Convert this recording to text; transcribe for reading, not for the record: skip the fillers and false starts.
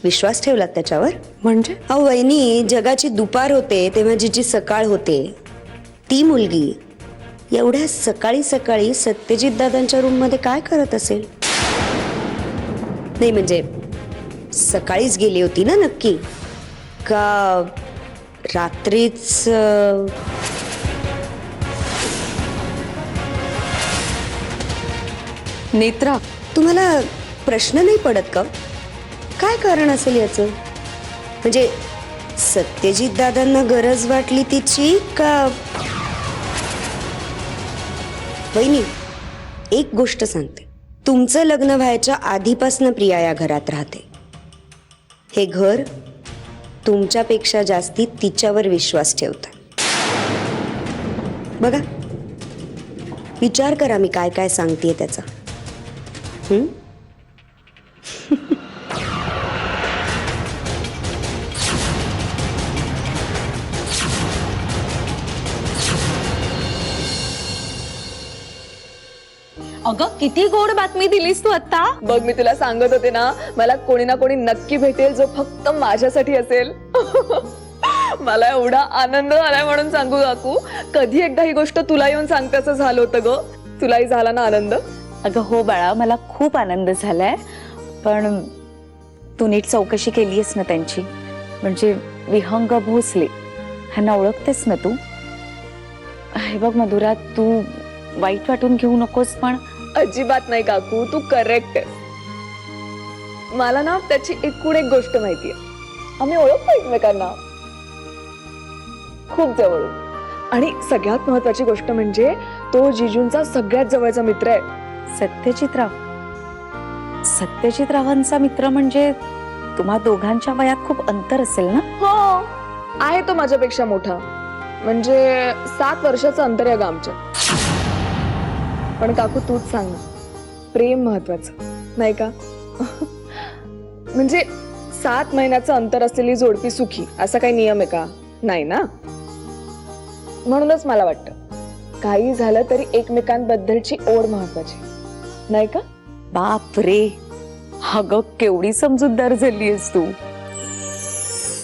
विश्वास ठेवलात त्याच्यावर? म्हणजे अहो वहिनी, जगाची दुपार होते तेव्हा जिची सकाळ होते ती मुलगी एवढ्या सकाळी सकाळी सत्यजित दादांच्या रूम मध्ये काय करत असेल? नाही म्हणजे सकाळीच गेली होती ना नक्की, का रात्रीच? नेत्रा, तुम्हाला प्रश्न नाही पडत का काय कारण असेल याचं? म्हणजे सत्यजित दादांना गरज वाटली तिची का? वहिनी, एक गोष्ट सांगते, तुमचं लग्न व्हायच्या आधीपासून प्रिया या घरात राहते. हे घर तुमच्यापेक्षा जास्ती तिच्यावर विश्वास ठेवतं. बघा, विचार करा मी काय काय सांगतेय त्याचा. अगं किती गोड बातमी दिलीस तू आता. बघ, मी तुला सांगत होते ना, मला कोणी ना कोणी नक्की भेटेल जो फक्त माझ्यासाठी असेल. मला एवढा आनंद झालाय म्हणून सांगू काकू, कधी एकदा ही गोष्ट तुला येऊन सांगताच झालं होतं ग. तुलाही झाला ना आनंद? अगं हो बाळा, मला खूप आनंद झालाय. पण तू नीट चौकशी केलीस ना त्यांची? म्हणजे विहंग भोसले ह्यांना ओळखतेस ना तू? हे बघ मधुरा, तू वाईट वाटून घेऊ नकोस. पण अजिबात नाही काकू, तू करेक्ट आहे. मला ना त्याची एकूण एक गोष्ट माहितीये. आम्ही ओळखतो एकमेकांना खूप जवळून. आणि सगळ्यात महत्वाची गोष्ट म्हणजे तो जिजूंचा सगळ्यात जवळचा मित्र आहे. सत्यजितरावांचा मित्र म्हणजे तुम्हा दोघांच्या वयात खूप अंतर असेल ना? हो, आहे तो माझ्यापेक्षा मोठा. म्हणजे 7 वर्षाचं अंतर आहे ग आमच्या. पण काकू तूच सांग ना, प्रेम महत्वाचं नाही का? म्हणजे 7 महिन्याचं अंतर असलेली जोडपी सुखी, असा काही नियम आहे का? नाही ना. म्हणूनच मला वाटतं काही झालं तरी एकमेकांबद्दलची ओढ महत्वाची, नाही का? बाप रे, अगं केवढी समजूतदार झालीयस तू.